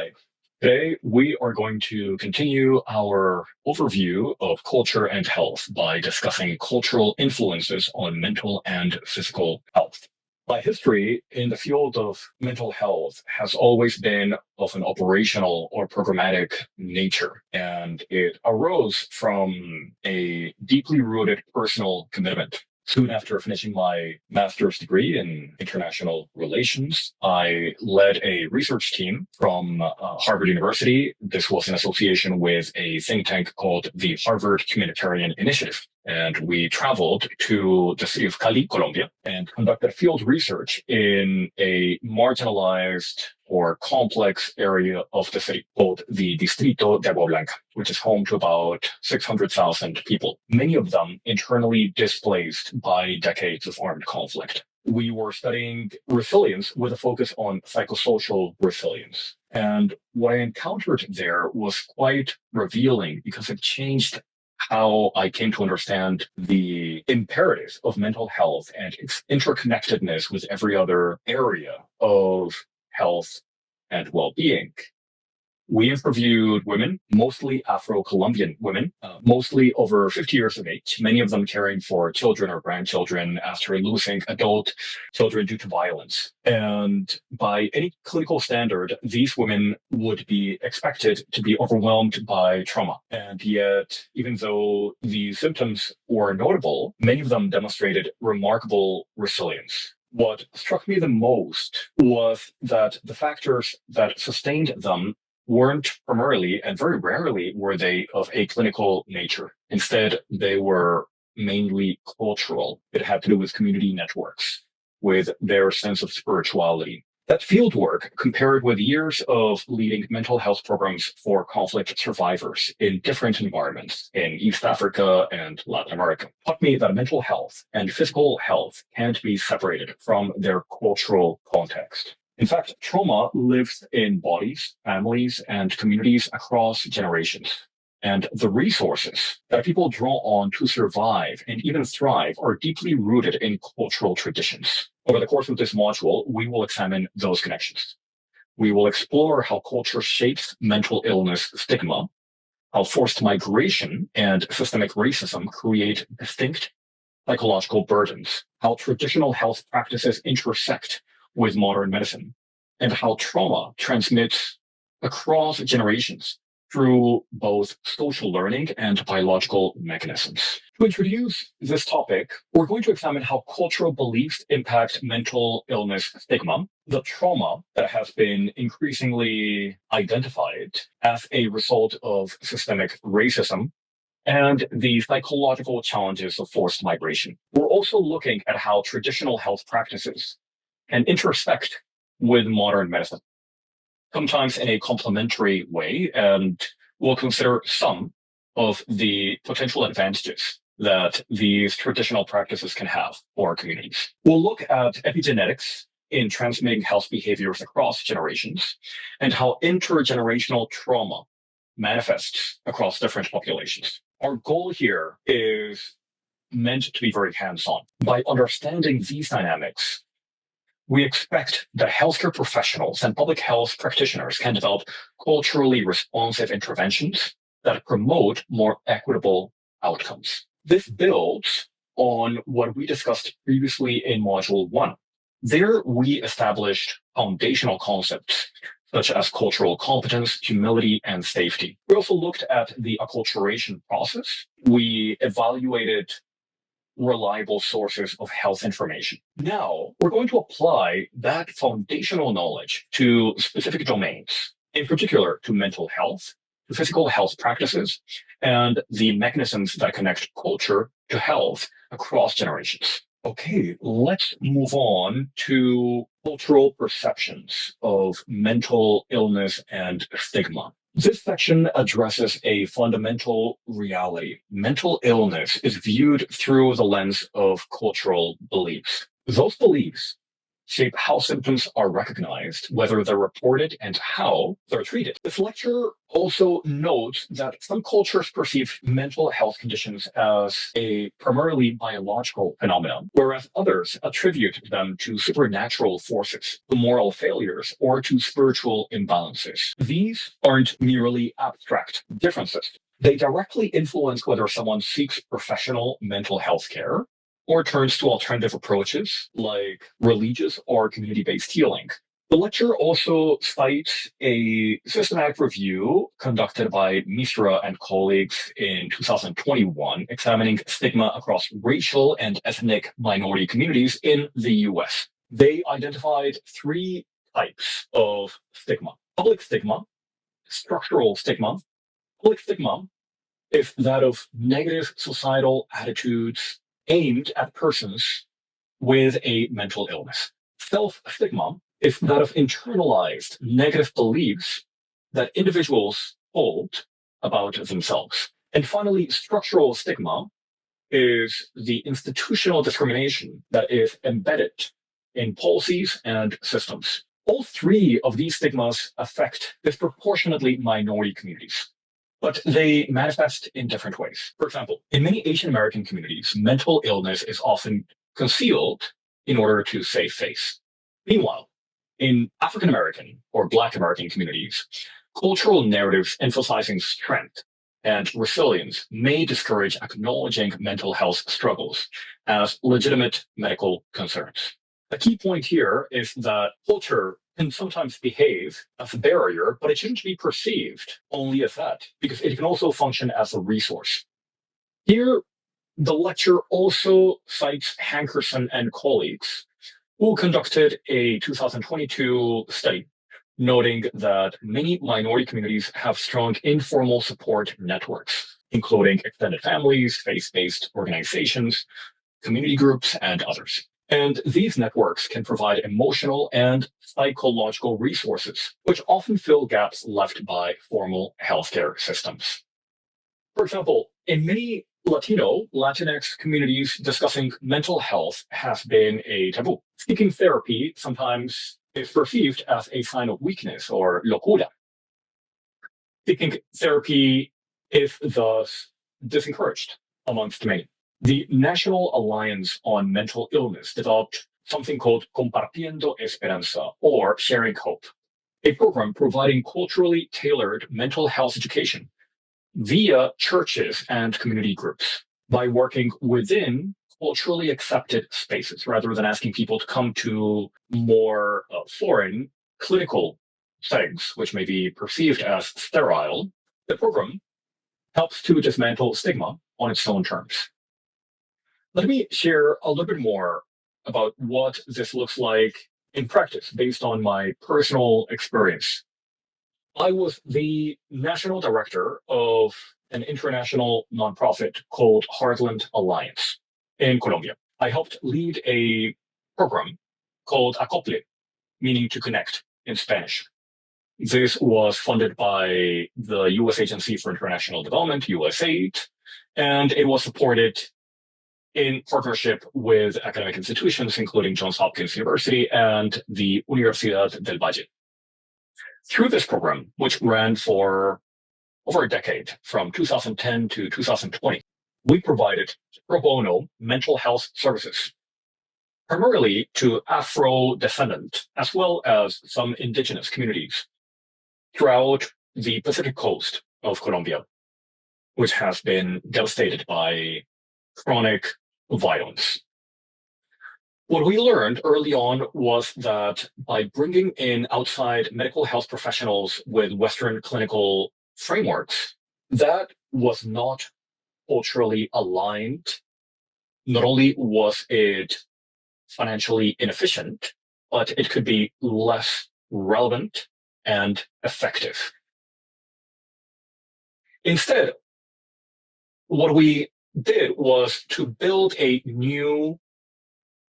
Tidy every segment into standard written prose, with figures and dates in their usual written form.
Hi. Today, we are going to continue our overview of culture and health by discussing cultural influences on mental and physical health. My history in the field of mental health has always been of an operational or programmatic nature, and it arose from a deeply rooted personal commitment. Soon after finishing my master's degree in international relations, I led a research team from Harvard University. This was in association with a think tank called the Harvard Humanitarian Initiative. And we traveled to the city of Cali, Colombia, and conducted field research in a marginalized or complex area of the city called the Distrito de Agua Blanca, which is home to about 600,000 people, many of them internally displaced by decades of armed conflict. We were studying resilience with a focus on psychosocial resilience. And what I encountered there was quite revealing because it changed how I came to understand the imperatives of mental health and its interconnectedness with every other area of health and well-being. We interviewed women, mostly Afro-Colombian women, mostly over 50 years of age, many of them caring for children or grandchildren after losing adult children due to violence. And by any clinical standard, these women would be expected to be overwhelmed by trauma. And yet, even though the symptoms were notable, many of them demonstrated remarkable resilience. What struck me the most was that the factors that sustained them weren't primarily, and very rarely were they, of a clinical nature. Instead, they were mainly cultural. It had to do with community networks, with their sense of spirituality. That fieldwork, compared with years of leading mental health programs for conflict survivors in different environments in East Africa and Latin America, taught me that mental health and physical health can't be separated from their cultural context. In fact, trauma lives in bodies, families, and communities across generations. And the resources that people draw on to survive and even thrive are deeply rooted in cultural traditions. Over the course of this module, we will examine those connections. We will explore how culture shapes mental illness stigma, how forced migration and systemic racism create distinct psychological burdens, how traditional health practices intersect with modern medicine, and how trauma transmits across generations through both social learning and biological mechanisms. To introduce this topic, we're going to examine how cultural beliefs impact mental illness stigma, the trauma that has been increasingly identified as a result of systemic racism, and the psychological challenges of forced migration. We're also looking at how traditional health practices can intersect with modern medicine, sometimes in a complementary way, and we'll consider some of the potential advantages that these traditional practices can have for communities. We'll look at epigenetics in transmitting health behaviors across generations and how intergenerational trauma manifests across different populations. Our goal here is meant to be very hands-on. By understanding these dynamics, we expect that healthcare professionals and public health practitioners can develop culturally responsive interventions that promote more equitable outcomes. This builds on what we discussed previously in Module 1. There, we established foundational concepts such as cultural competence, humility, and safety. We also looked at the acculturation process. We evaluated reliable sources of health information. Now, we're going to apply that foundational knowledge to specific domains, in particular to mental health, to physical health practices, and the mechanisms that connect culture to health across generations. Okay, let's move on to cultural perceptions of mental illness and stigma. This section addresses a fundamental reality. Mental illness is viewed through the lens of cultural beliefs. Those beliefs shape how symptoms are recognized, whether they're reported, and how they're treated. This lecture also notes that some cultures perceive mental health conditions as a primarily biological phenomenon, whereas others attribute them to supernatural forces, to moral failures, or to spiritual imbalances. These aren't merely abstract differences. They directly influence whether someone seeks professional mental health care or turns to alternative approaches like religious or community-based healing. The lecture also cites a systematic review conducted by Misra and colleagues in 2021, examining stigma across racial and ethnic minority communities in the US. They identified three types of stigma: public stigma, structural stigma. Public stigma is that of negative societal attitudes aimed at persons with a mental illness. Self-stigma is that of internalized negative beliefs that individuals hold about themselves. And finally, structural stigma is the institutional discrimination that is embedded in policies and systems. All three of these stigmas affect disproportionately minority communities, but they manifest in different ways. For example, in many Asian American communities, mental illness is often concealed in order to save face. Meanwhile, in African American or Black American communities, cultural narratives emphasizing strength and resilience may discourage acknowledging mental health struggles as legitimate medical concerns. A key point here is that culture can sometimes behave as a barrier, but it shouldn't be perceived only as that, because it can also function as a resource. Here, the lecture also cites Hankerson and colleagues, who conducted a 2022 study noting that many minority communities have strong informal support networks, including extended families, faith-based organizations, community groups, and others. And these networks can provide emotional and psychological resources, which often fill gaps left by formal healthcare systems. For example, in many Latinx communities, discussing mental health has been a taboo. Seeking therapy sometimes is perceived as a sign of weakness or locura. Seeking therapy is thus discouraged amongst many. The National Alliance on Mental Illness developed something called Compartiendo Esperanza, or Sharing Hope, a program providing culturally tailored mental health education via churches and community groups by working within culturally accepted spaces rather than asking people to come to more foreign clinical settings, which may be perceived as sterile. The program helps to dismantle stigma on its own terms. Let me share a little bit more about what this looks like in practice based on my personal experience. I was the national director of an international nonprofit called Heartland Alliance in Colombia. I helped lead a program called Acople, meaning to connect in Spanish. This was funded by the U.S. Agency for International Development, USAID, and it was supported in partnership with academic institutions, including Johns Hopkins University and the Universidad del Valle. Through this program, which ran for over a decade, from 2010 to 2020, we provided pro bono mental health services, primarily to Afro-descendant, as well as some indigenous communities throughout the Pacific coast of Colombia, which has been devastated by chronic violence. What we learned early on was that by bringing in outside medical health professionals with Western clinical frameworks, that was not culturally aligned. Not only was it financially inefficient, but it could be less relevant and effective. Instead, what we did was to build a new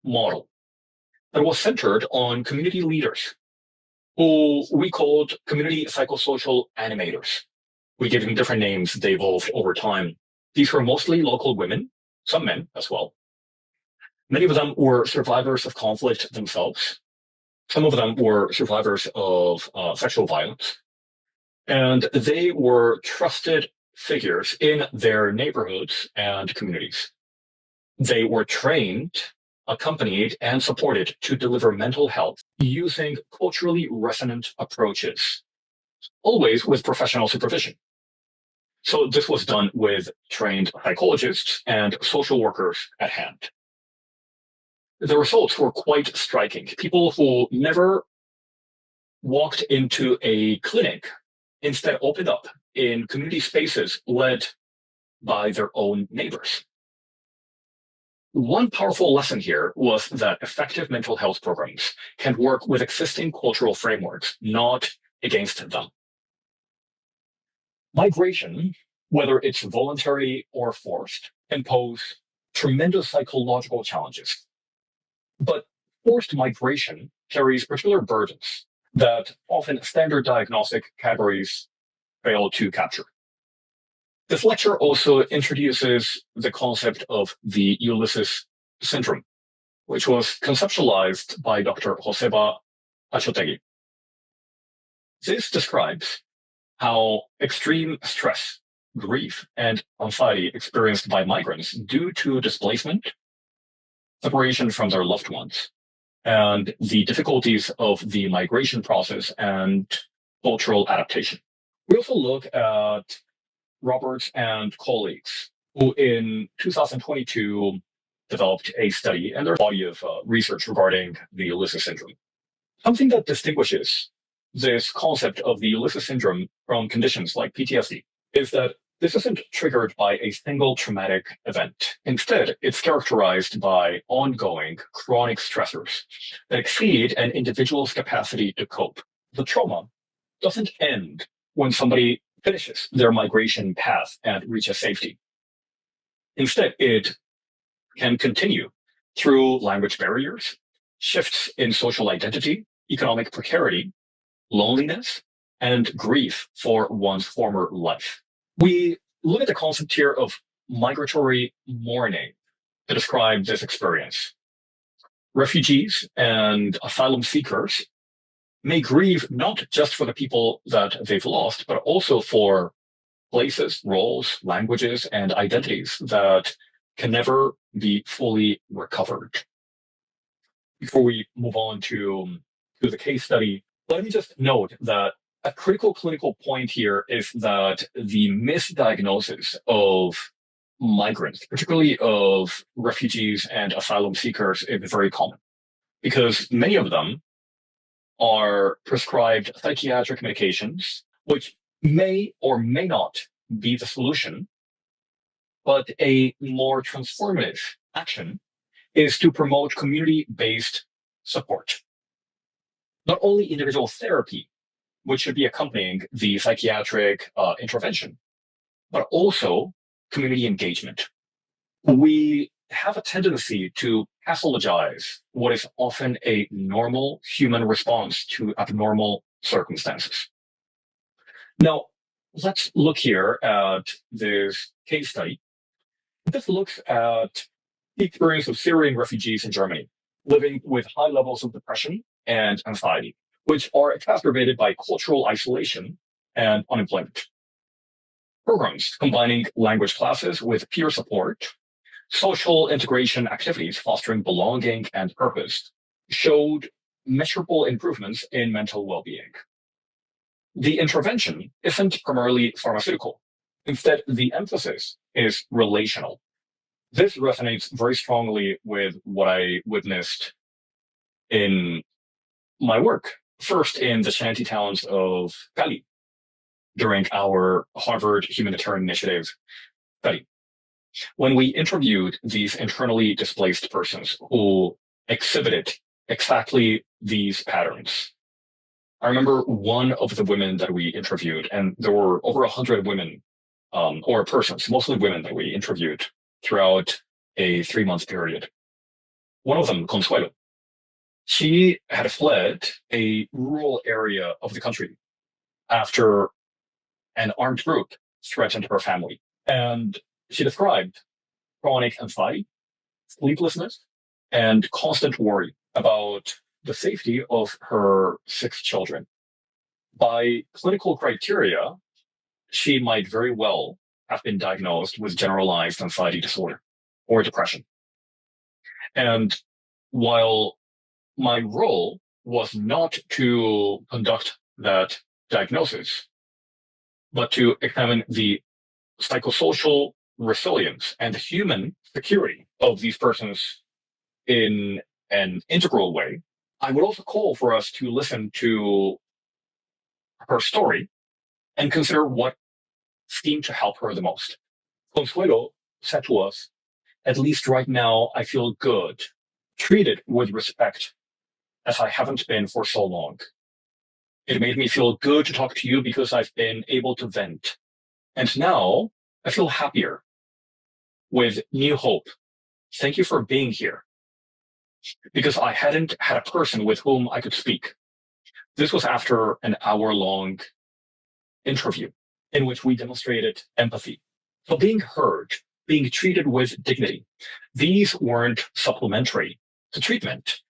model that was centered on community leaders, who we called community psychosocial animators. We gave them different names. They evolved over time. These were mostly local women, some men as well. Many of them were survivors of conflict themselves. Some of them were survivors of sexual violence. And they were trusted figures in their neighborhoods and communities. They were trained, accompanied, and supported to deliver mental health using culturally resonant approaches, always with professional supervision. So this was done with trained psychologists and social workers at hand. The results were quite striking. People who never walked into a clinic instead opened up in community spaces led by their own neighbors. One powerful lesson here was that effective mental health programs can work with existing cultural frameworks, not against them. Migration, whether it's voluntary or forced, can pose tremendous psychological challenges. But forced migration carries particular burdens that often standard diagnostic categories fail to capture. This lecture also introduces the concept of the Ulysses Syndrome, which was conceptualized by Dr. Joseba Achotegui. This describes how extreme stress, grief, and anxiety experienced by migrants due to displacement, separation from their loved ones, and the difficulties of the migration process and cultural adaptation. We also look at Roberts and colleagues, who in 2022 developed a study and their body of research regarding the Ulysses Syndrome. Something that distinguishes this concept of the Ulysses Syndrome from conditions like PTSD is that this isn't triggered by a single traumatic event. Instead, it's characterized by ongoing chronic stressors that exceed an individual's capacity to cope. The trauma doesn't end when somebody finishes their migration path and reaches safety. Instead, it can continue through language barriers, shifts in social identity, economic precarity, loneliness, and grief for one's former life. We look at the concept here of migratory mourning to describe this experience. Refugees and asylum seekers may grieve not just for the people that they've lost, but also for places, roles, languages, and identities that can never be fully recovered. Before we move on to the case study, let me just note that a critical clinical point here is that the misdiagnosis of migrants, particularly of refugees and asylum seekers, is very common because many of them are prescribed psychiatric medications, which may or may not be the solution, but a more transformative action is to promote community-based support. Not only individual therapy, which should be accompanying the psychiatric intervention, but also community engagement. We have a tendency to pathologize what is often a normal human response to abnormal circumstances. Now, let's look here at this case study. This looks at the experience of Syrian refugees in Germany, living with high levels of depression and anxiety, which are exacerbated by cultural isolation and unemployment. Programs combining language classes with peer support, social integration activities fostering belonging and purpose showed measurable improvements in mental well-being. The intervention isn't primarily pharmaceutical. Instead, the emphasis is relational. This resonates very strongly with what I witnessed in my work, first in the shanty towns of Cali during our Harvard Humanitarian Initiative study. When we interviewed these internally displaced persons who exhibited exactly these patterns, I remember one of the women that we interviewed, and there were over 100 women or persons, mostly women that we interviewed throughout a 3-month period. One of them, Consuelo, she had fled a rural area of the country after an armed group threatened her family. And she described chronic anxiety, sleeplessness, and constant worry about the safety of her 6 children. By clinical criteria, she might very well have been diagnosed with generalized anxiety disorder or depression. And while my role was not to conduct that diagnosis, but to examine the psychosocial resilience and human security of these persons in an integral way, I would also call for us to listen to her story and consider what seemed to help her the most. Consuelo said to us, "At least right now, I feel good, treated with respect, as I haven't been for so long. It made me feel good to talk to you because I've been able to vent. And now I feel happier, with new hope. Thank you for being here, because I hadn't had a person with whom I could speak." This was after an hour-long interview in which we demonstrated empathy. So being heard, being treated with dignity, these weren't supplementary to treatment.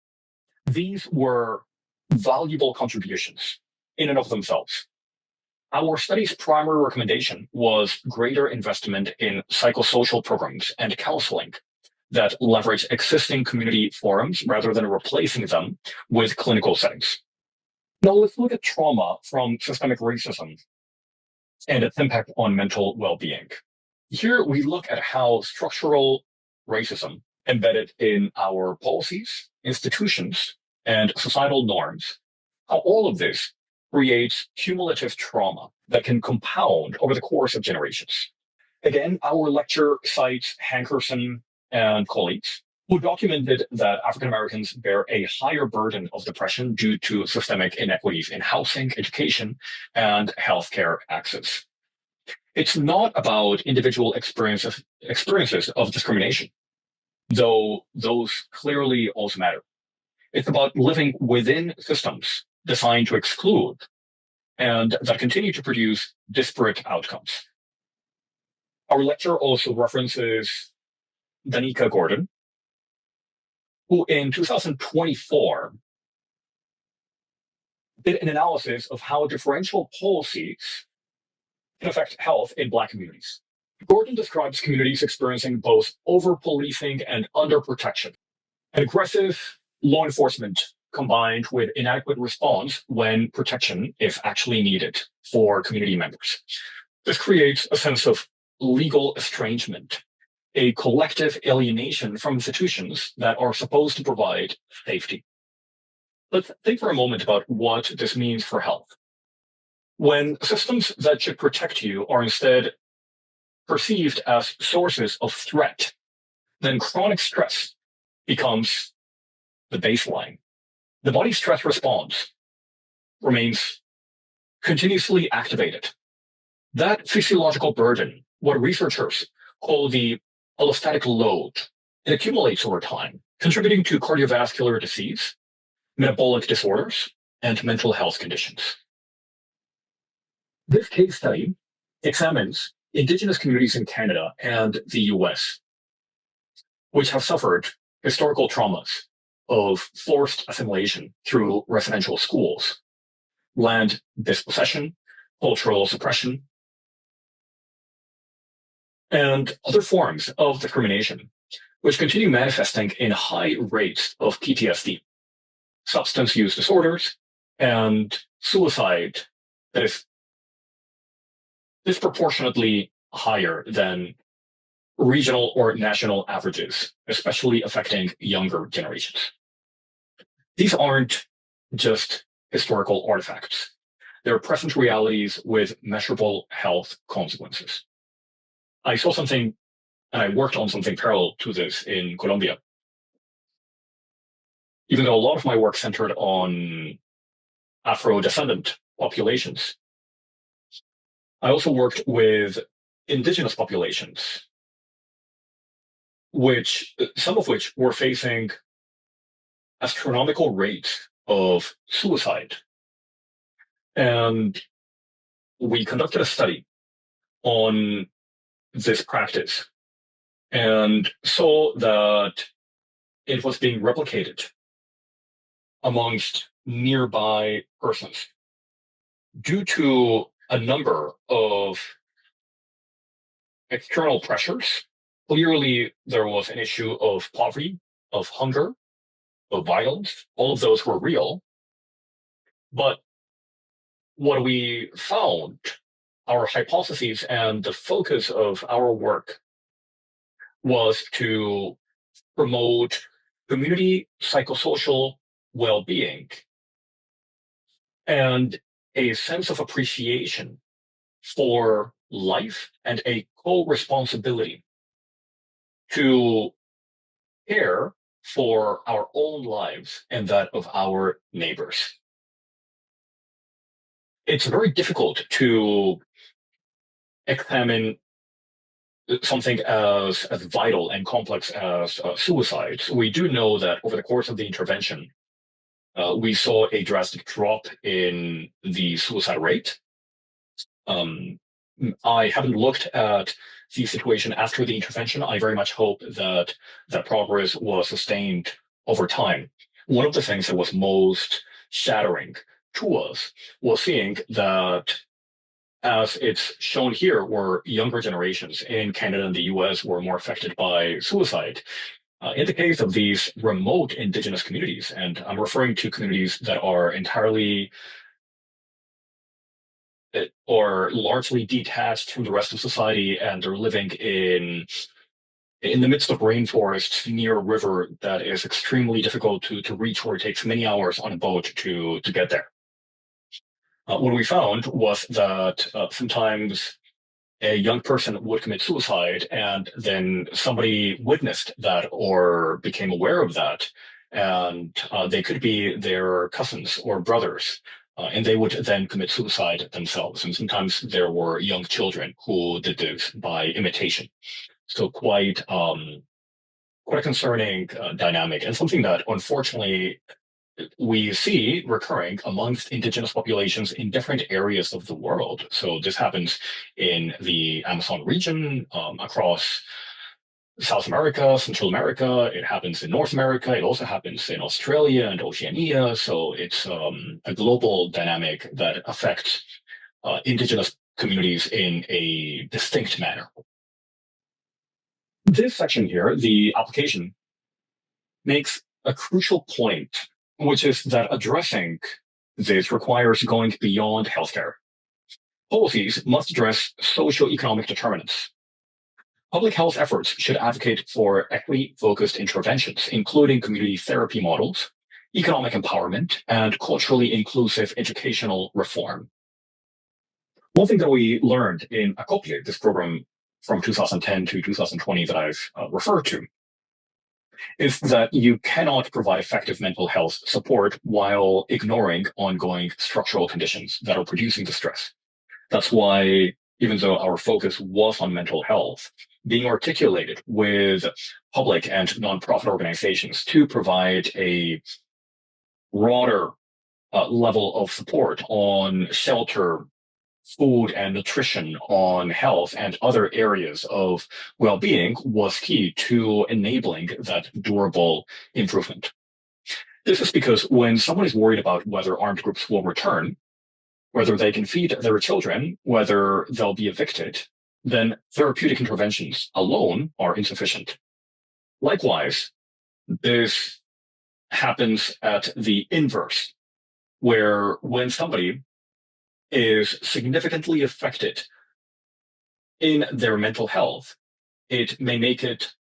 These were valuable contributions in and of themselves. Our study's primary recommendation was greater investment in psychosocial programs and counseling that leverage existing community forums rather than replacing them with clinical settings. Now let's look at trauma from systemic racism and its impact on mental well-being. Here we look at how structural racism embedded in our policies, institutions, and societal norms, how all of this creates cumulative trauma that can compound over the course of generations. Again, our lecture cites Hankerson and colleagues, who documented that African Americans bear a higher burden of depression due to systemic inequities in housing, education, and healthcare access. It's not about individual experiences of discrimination, though those clearly also matter. It's about living within systems designed to exclude and that continue to produce disparate outcomes. Our lecture also references Danica Gordon, who in 2024 did an analysis of how differential policies can affect health in Black communities. Gordon describes communities experiencing both over-policing and under-protection, and aggressive law enforcement combined with inadequate response when protection is actually needed for community members. This creates a sense of legal estrangement, a collective alienation from institutions that are supposed to provide safety. Let's think for a moment about what this means for health. When systems that should protect you are instead perceived as sources of threat, then chronic stress becomes the baseline. The body's stress response remains continuously activated. That physiological burden, what researchers call the allostatic load, it accumulates over time, contributing to cardiovascular disease, metabolic disorders, and mental health conditions. This case study examines Indigenous communities in Canada and the US, which have suffered historical traumas of forced assimilation through residential schools, land dispossession, cultural suppression, and other forms of discrimination, which continue manifesting in high rates of PTSD, substance use disorders, and suicide that is disproportionately higher than regional or national averages, especially affecting younger generations. These aren't just historical artifacts. They're present realities with measurable health consequences. I saw something, and I worked on something parallel to this in Colombia. Even though a lot of my work centered on Afro-descendant populations, I also worked with indigenous populations, some of which were facing astronomical rates of suicide. And we conducted a study on this practice and saw that it was being replicated amongst nearby persons due to a number of external pressures. Clearly, there was an issue of poverty, of hunger, of violence. All of those were real. But what we found, our hypotheses and the focus of our work was to promote community psychosocial well-being and a sense of appreciation for life and a co-responsibility to care for our own lives and that of our neighbors. It's very difficult to examine something as vital and complex as suicide. We do know that over the course of the intervention, we saw a drastic drop in the suicide rate. I haven't looked at the situation after the intervention. I very much hope that that progress was sustained over time. One of the things that was most shattering to us was seeing that, as it's shown here, where younger generations in Canada and the US were more affected by suicide. In the case of these remote Indigenous communities, and I'm referring to communities that are entirely or largely detached from the rest of society, and they're living in the midst of rainforests near a river that is extremely difficult to reach, where it takes many hours on a boat to get there. What we found was that sometimes a young person would commit suicide, and then somebody witnessed that or became aware of that, and they could be their cousins or brothers, and they would then commit suicide themselves. And sometimes there were young children who did this by imitation. So quite a concerning dynamic, and something that unfortunately we see recurring amongst Indigenous populations in different areas of the world. So this happens in the Amazon region, across South America, Central America. It happens in North America. It also happens in Australia and Oceania. So it's a global dynamic that affects Indigenous communities in a distinct manner. This section here, the application, makes a crucial point, which is that addressing this requires going beyond healthcare. Policies must address socioeconomic determinants. Public health efforts should advocate for equity-focused interventions, including community therapy models, economic empowerment, and culturally inclusive educational reform. One thing that we learned in Acopia, this program from 2010 to 2020 that I've referred to, is that you cannot provide effective mental health support while ignoring ongoing structural conditions that are producing the stress. That's why, even though our focus was on mental health, being articulated with public and nonprofit organizations to provide a broader level of support on shelter, food and nutrition, on health and other areas of well-being was key to enabling that durable improvement. This is because when someone is worried about whether armed groups will return, whether they can feed their children, whether they'll be evicted, then therapeutic interventions alone are insufficient. Likewise, this happens at the inverse, where when somebody is significantly affected in their mental health, it may make it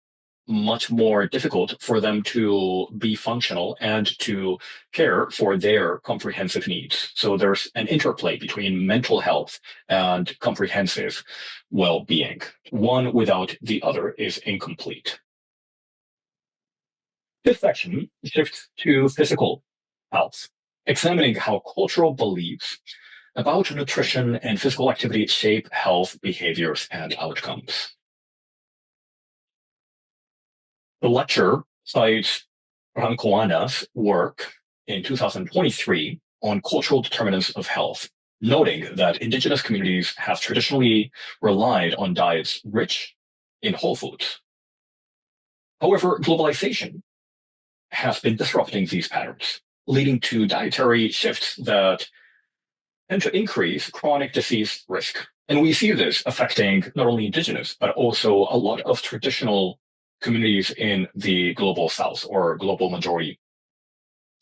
much more difficult for them to be functional and to care for their comprehensive needs. So there's an interplay between mental health and comprehensive well-being. One without the other is incomplete. This section shifts to physical health, examining how cultural beliefs about nutrition and physical activity shape health behaviors and outcomes. The lecture cites Rancoana's work in 2023 on cultural determinants of health, noting that Indigenous communities have traditionally relied on diets rich in whole foods. However, globalization has been disrupting these patterns, leading to dietary shifts that tend to increase chronic disease risk. And we see this affecting not only indigenous, but also a lot of traditional communities in the global south or global majority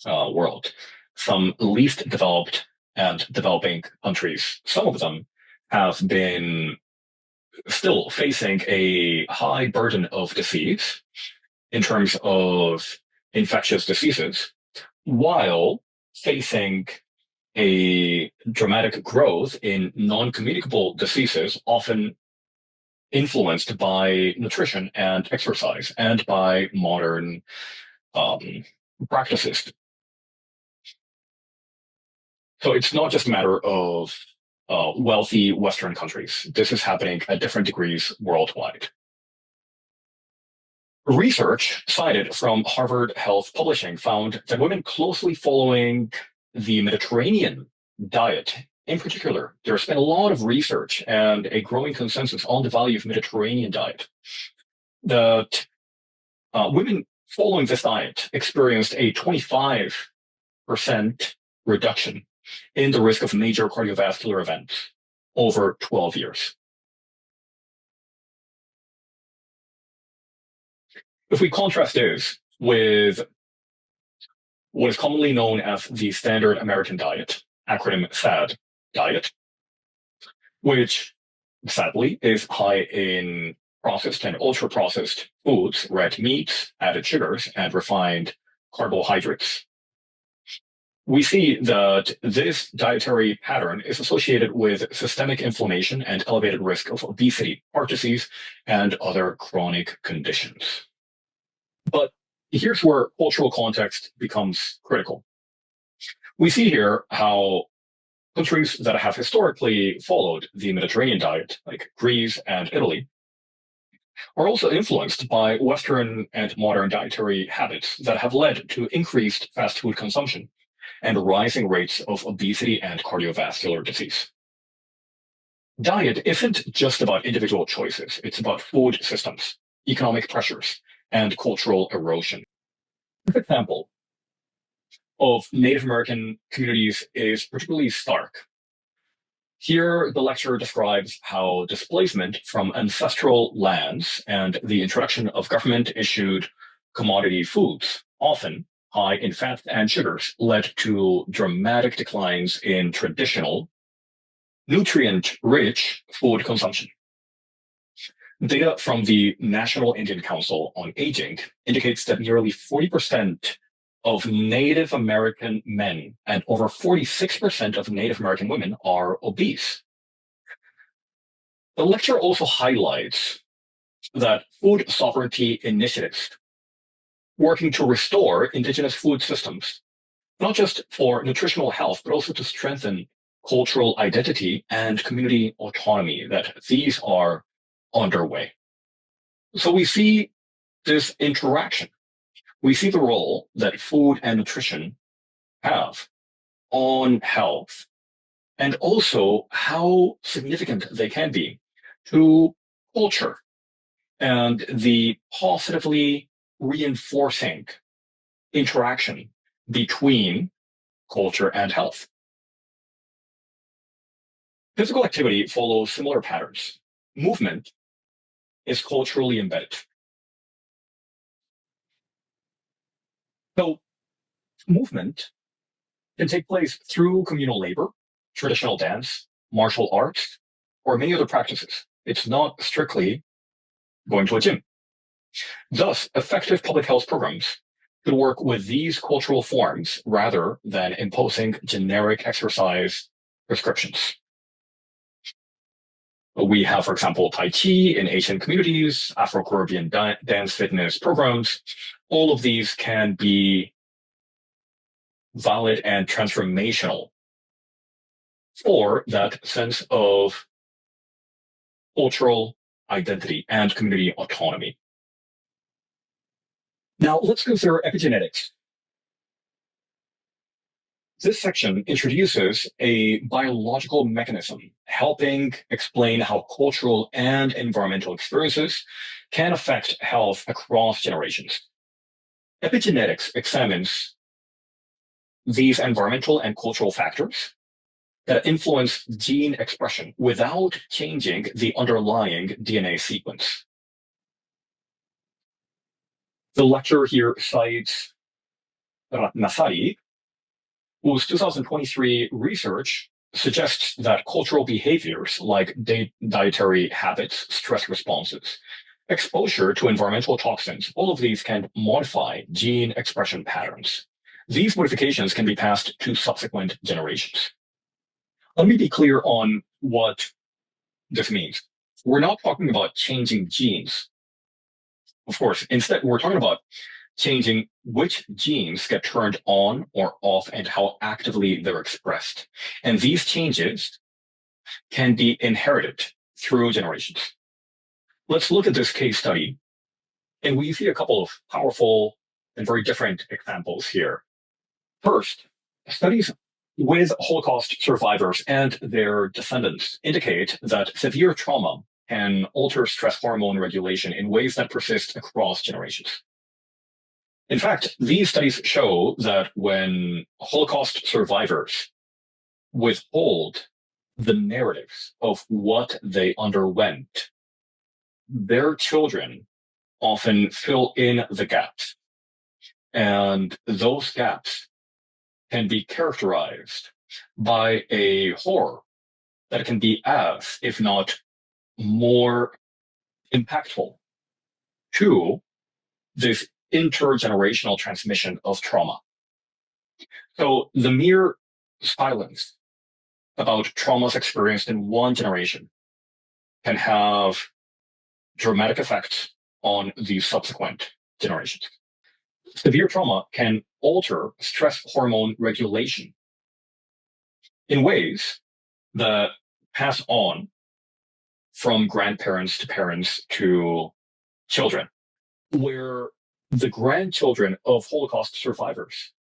world. Some least developed and developing countries, some of them have been still facing a high burden of disease in terms of infectious diseases, while facing a dramatic growth in non-communicable diseases, often influenced by nutrition and exercise and by modern um, practices. So it's not just a matter of wealthy Western countries. This is happening at different degrees worldwide. Research cited from Harvard Health Publishing found that women closely following the Mediterranean diet, in particular, there's been a lot of research and a growing consensus on the value of Mediterranean diet, that women following this diet experienced a 25% reduction in the risk of major cardiovascular events over 12 years. If we contrast this with what is commonly known as the standard American diet, acronym SAD diet, which sadly is high in processed and ultra-processed foods, red meats, added sugars, and refined carbohydrates. We see that this dietary pattern is associated with systemic inflammation and elevated risk of obesity, heart disease, and other chronic conditions. But here's where cultural context becomes critical. We see here how countries that have historically followed the Mediterranean diet, like Greece and Italy, are also influenced by Western and modern dietary habits that have led to increased fast food consumption and rising rates of obesity and cardiovascular disease. Diet isn't just about individual choices, it's about food systems, economic pressures, and cultural erosion. An example of Native American communities is particularly stark. Here, the lecturer describes how displacement from ancestral lands and the introduction of government-issued commodity foods, often high in fat and sugars, led to dramatic declines in traditional, nutrient-rich food consumption. Data from the National Indian Council on Aging indicates that nearly 40% of Native American men and over 46% of Native American women are obese. The lecture also highlights that food sovereignty initiatives working to restore indigenous food systems, not just for nutritional health, but also to strengthen cultural identity and community autonomy, that these are underway. So we see this interaction. We see the role that food and nutrition have on health, and also how significant they can be to culture and the positively reinforcing interaction between culture and health. Physical activity follows similar patterns. Movement is culturally embedded. So movement can take place through communal labor, traditional dance, martial arts, or many other practices. It's not strictly going to a gym. Thus, effective public health programs could work with these cultural forms rather than imposing generic exercise prescriptions. We have, for example, Tai Chi in Asian communities, Afro-Caribbean dance fitness programs. All of these can be valid and transformational for that sense of cultural identity and community autonomy. Now, let's consider epigenetics. This section introduces a biological mechanism helping explain how cultural and environmental experiences can affect health across generations. Epigenetics examines these environmental and cultural factors that influence gene expression without changing the underlying DNA sequence. The lecturer here cites Nasari, whose 2023 research suggests that cultural behaviors like dietary habits, stress responses, exposure to environmental toxins, all of these can modify gene expression patterns. These modifications can be passed to subsequent generations. Let me be clear on what this means. We're not talking about changing genes. Of course, instead, we're talking about changing which genes get turned on or off and how actively they're expressed. And these changes can be inherited through generations. Let's look at this case study. And we see a couple of powerful and very different examples here. First, studies with Holocaust survivors and their descendants indicate that severe trauma can alter stress hormone regulation in ways that persist across generations. In fact, these studies show that when Holocaust survivors withhold the narratives of what they underwent, their children often fill in the gaps. And those gaps can be characterized by a horror that can be as, if not more impactful to this intergenerational transmission of trauma. So the mere silence about traumas experienced in one generation can have dramatic effects on the subsequent generations. Severe trauma can alter stress hormone regulation in ways that pass on from grandparents to parents to children, where the grandchildren of Holocaust survivors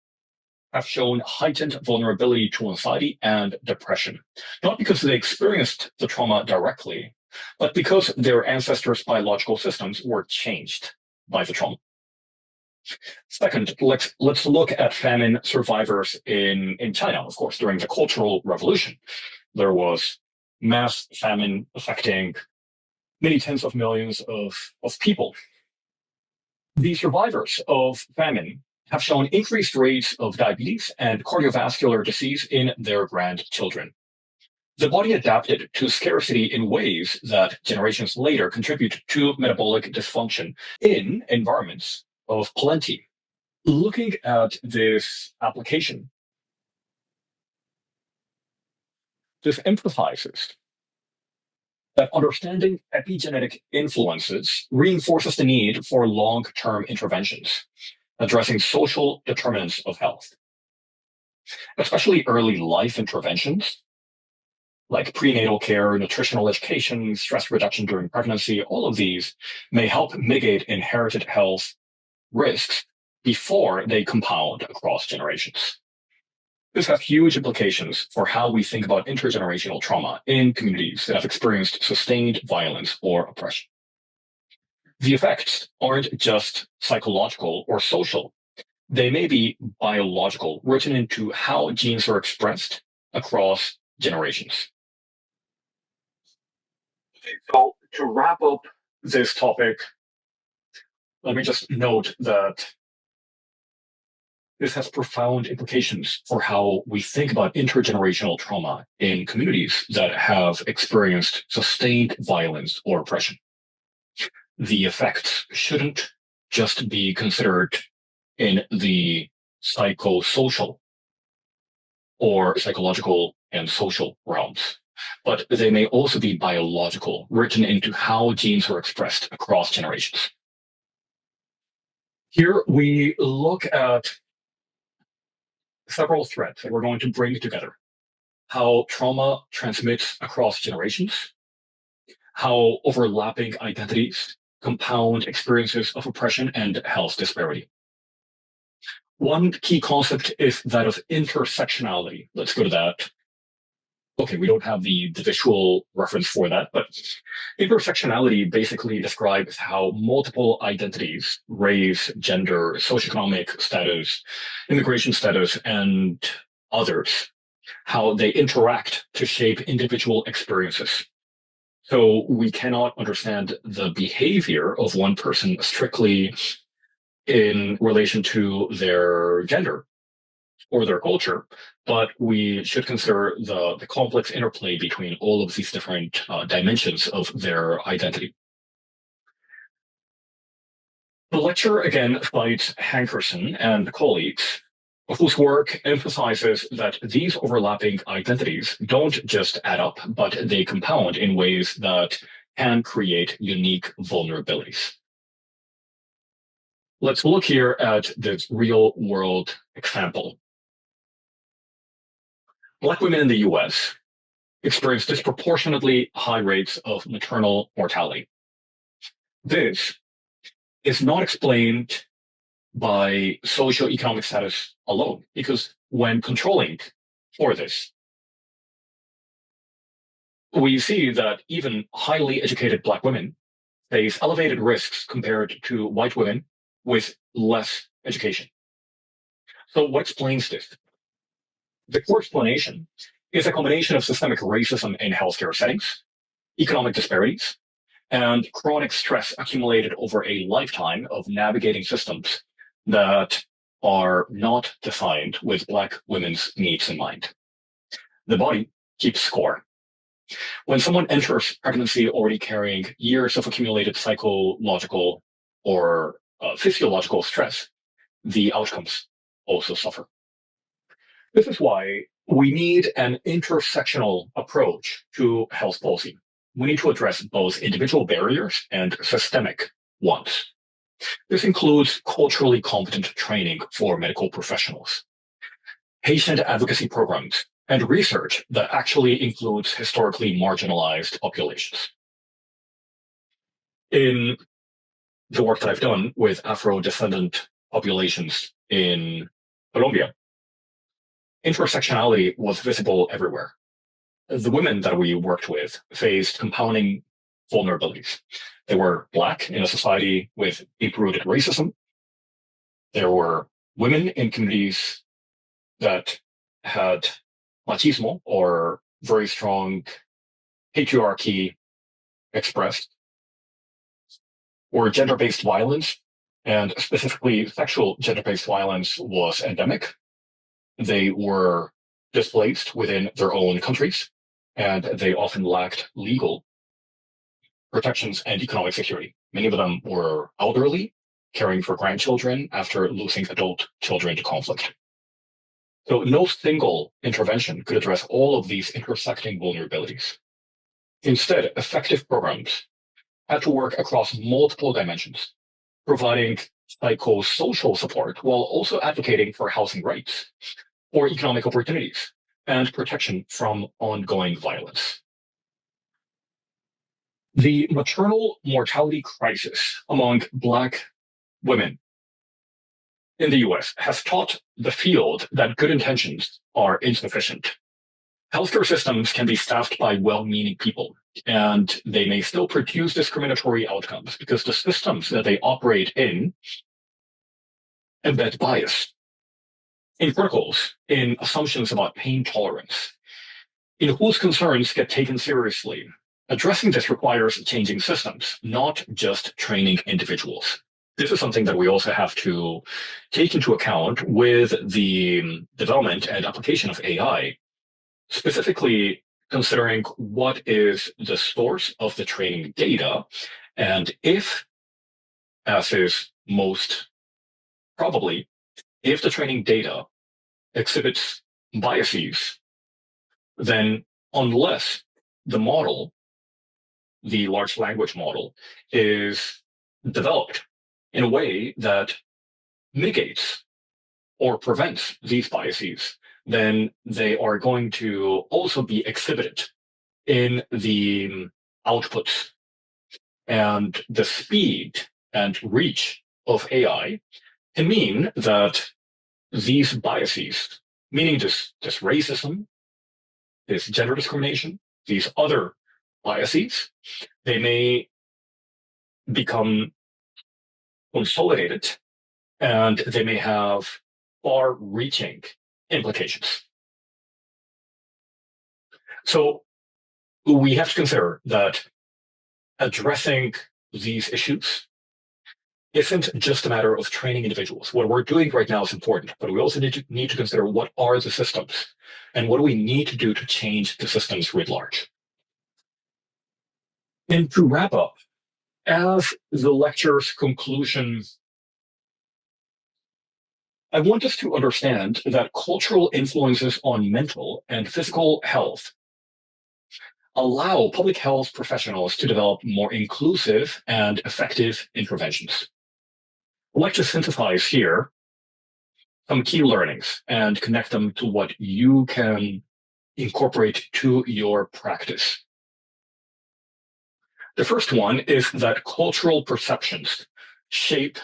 have shown heightened vulnerability to anxiety and depression, not because they experienced the trauma directly, but because their ancestors' biological systems were changed by the trauma. Second, let's look at famine survivors in China, of course, during the Cultural Revolution. There was mass famine affecting many tens of millions of people. The survivors of famine have shown increased rates of diabetes and cardiovascular disease in their grandchildren. The body adapted to scarcity in ways that generations later contribute to metabolic dysfunction in environments of plenty. Looking at this application, this emphasizes that understanding epigenetic influences reinforces the need for long-term interventions, addressing social determinants of health. Especially early life interventions, like prenatal care, nutritional education, stress reduction during pregnancy, all of these may help mitigate inherited health risks before they compound across generations. This has huge implications for how we think about intergenerational trauma in communities that have experienced sustained violence or oppression. The effects aren't just psychological or social. They may be biological, written into how genes are expressed across generations. So to wrap up this topic, let me just note that this has profound implications for how we think about intergenerational trauma in communities that have experienced sustained violence or oppression. The effects shouldn't just be considered in the psychosocial or psychological and social realms, but they may also be biological, written into how genes are expressed across generations. Here we look at several threads that we're going to bring together: how trauma transmits across generations, how overlapping identities compound experiences of oppression and health disparity. One key concept is that of intersectionality. Let's go to that. Okay, we don't have the visual reference for that, but intersectionality basically describes how multiple identities, race, gender, socioeconomic status, immigration status, and others, how they interact to shape individual experiences. So we cannot understand the behavior of one person strictly in relation to their gender or their culture, but we should consider the complex interplay between all of these different dimensions of their identity. The lecture again cites Hankerson and colleagues, whose work emphasizes that these overlapping identities don't just add up, but they compound in ways that can create unique vulnerabilities. Let's look here at this real world example. Black women in the US experience disproportionately high rates of maternal mortality. This is not explained by socioeconomic status alone, because when controlling for this, we see that even highly educated Black women face elevated risks compared to white women with less education. So, what explains this? The core explanation is a combination of systemic racism in healthcare settings, economic disparities, and chronic stress accumulated over a lifetime of navigating systems that are not designed with Black women's needs in mind. The body keeps score. When someone enters pregnancy already carrying years of accumulated psychological or physiological stress, the outcomes also suffer. This is why we need an intersectional approach to health policy. We need to address both individual barriers and systemic ones. This includes culturally competent training for medical professionals, patient advocacy programs, and research that actually includes historically marginalized populations. In the work that I've done with Afro-descendant populations in Colombia, intersectionality was visible everywhere. The women that we worked with faced compounding vulnerabilities. They were Black in a society with deep-rooted racism. There were women in communities that had machismo, or very strong patriarchy expressed, or gender-based violence, and specifically sexual gender-based violence was endemic. They were displaced within their own countries, and they often lacked legal protections and economic security. Many of them were elderly, caring for grandchildren after losing adult children to conflict. So no single intervention could address all of these intersecting vulnerabilities. Instead, effective programs had to work across multiple dimensions, providing psychosocial support while also advocating for housing rights, for economic opportunities, and protection from ongoing violence. The maternal mortality crisis among Black women in the US has taught the field that good intentions are insufficient. Healthcare systems can be staffed by well-meaning people, and they may still produce discriminatory outcomes because the systems that they operate in embed bias in protocols, in assumptions about pain tolerance, in whose concerns get taken seriously. Addressing this requires changing systems, not just training individuals. This is something that we also have to take into account with the development and application of AI, specifically considering what is the source of the training data, and if, as is most probably, if the training data exhibits biases, then unless the model, the large language model, is developed in a way that mitigates or prevents these biases, then they are going to also be exhibited in the outputs. And the speed and reach of AI can mean that these biases, meaning this racism, this gender discrimination, these other biases, they may become consolidated and they may have far-reaching implications. So we have to consider that addressing these issues isn't just a matter of training individuals. What we're doing right now is important, but we also need to consider what are the systems and what do we need to do to change the systems writ large. And to wrap up, as the lecture's conclusion, I want us to understand that cultural influences on mental and physical health allow public health professionals to develop more inclusive and effective interventions. I'd like to synthesize here some key learnings and connect them to what you can incorporate to your practice. The first one is that cultural perceptions shape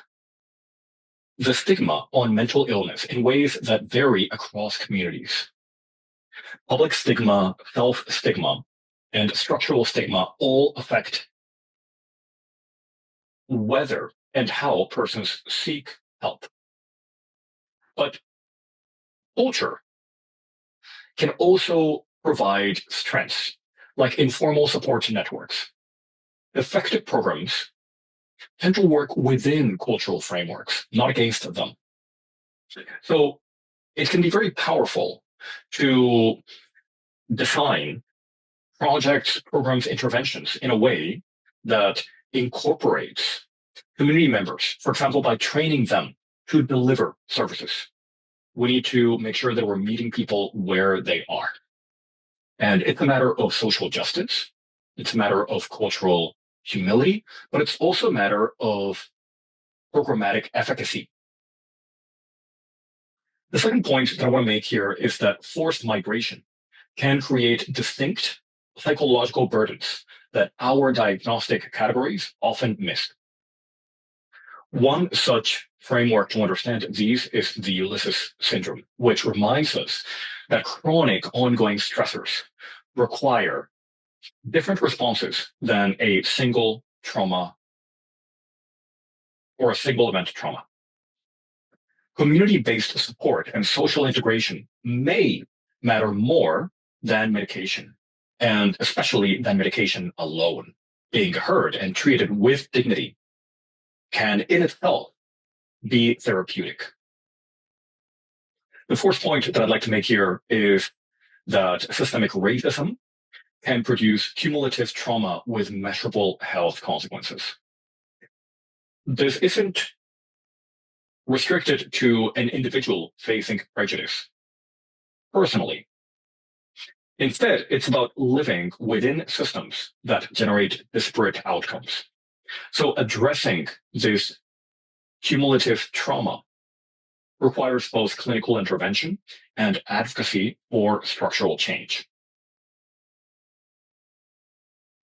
the stigma on mental illness in ways that vary across communities. Public stigma, self-stigma, and structural stigma all affect whether and how persons seek help. But culture can also provide strengths, like informal support networks. Effective programs tend to work within cultural frameworks, not against them. So it can be very powerful to define projects, programs, interventions in a way that incorporates community members, for example, by training them to deliver services. We need to make sure that we're meeting people where they are. And it's a matter of social justice. It's a matter of cultural humility, but it's also a matter of programmatic efficacy. The second point that I want to make here is that forced migration can create distinct psychological burdens that our diagnostic categories often miss. One such framework to understand these is the Ulysses Syndrome, which reminds us that chronic ongoing stressors require different responses than a single trauma or a single event trauma. Community-based support and social integration may matter more than medication, and especially than medication alone. Being heard and treated with dignity can in itself be therapeutic. The fourth point that I'd like to make here is that systemic racism can produce cumulative trauma with measurable health consequences. This isn't restricted to an individual facing prejudice personally. Instead, it's about living within systems that generate disparate outcomes. So addressing this cumulative trauma requires both clinical intervention and advocacy for structural change.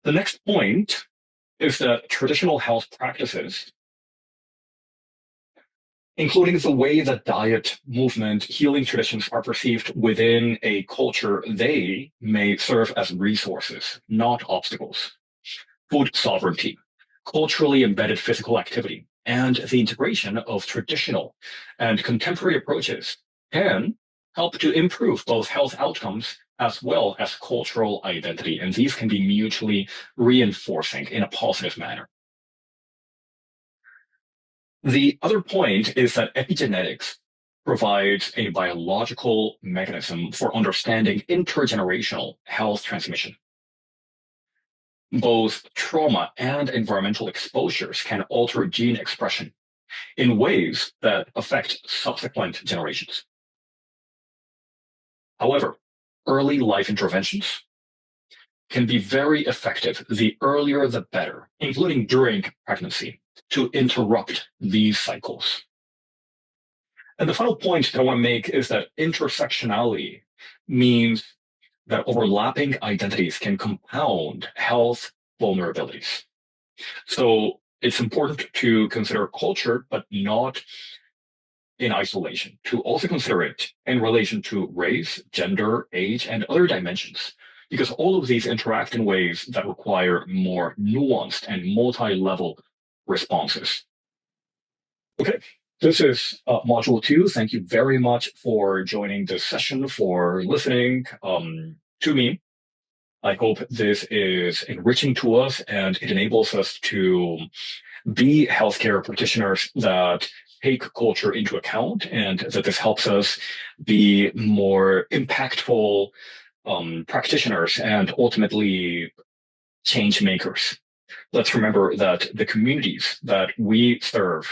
The next point is that traditional health practices, including the way that diet, movement, healing traditions are perceived within a culture, they may serve as resources, not obstacles. Food sovereignty, culturally embedded physical activity, and the integration of traditional and contemporary approaches can help to improve both health outcomes as well as cultural identity, and these can be mutually reinforcing in a positive manner. The other point is that epigenetics provides a biological mechanism for understanding intergenerational health transmission. Both trauma and environmental exposures can alter gene expression in ways that affect subsequent generations. However, early life interventions can be very effective, the earlier the better, including during pregnancy, to interrupt these cycles. And the final point that I want to make is that intersectionality means that overlapping identities can compound health vulnerabilities. So it's important to consider culture, but not in isolation, to also consider it in relation to race, gender, age, and other dimensions, because all of these interact in ways that require more nuanced and multi-level responses. Okay, this is module 2. Thank you very much for joining this session, for listening to me. I hope this is enriching to us and it enables us to be healthcare practitioners that take culture into account, and that this helps us be more impactful practitioners and ultimately change makers. Let's remember that the communities that we serve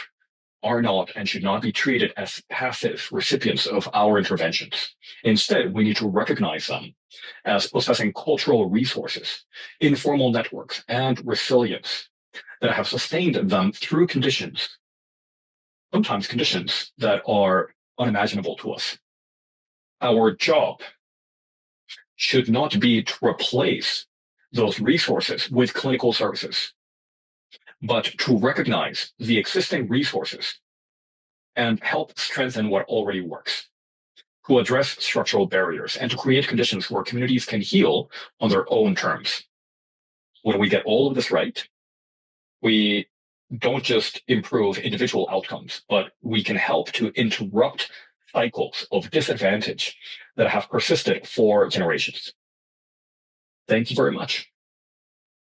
are not and should not be treated as passive recipients of our interventions. Instead, we need to recognize them as possessing cultural resources, informal networks, and resilience that have sustained them through conditions, sometimes conditions that are unimaginable to us. Our job should not be to replace those resources with clinical services, but to recognize the existing resources and help strengthen what already works, to address structural barriers, and to create conditions where communities can heal on their own terms. When we get all of this right, we don't just improve individual outcomes, but we can help to interrupt cycles of disadvantage that have persisted for generations. Thank you very much.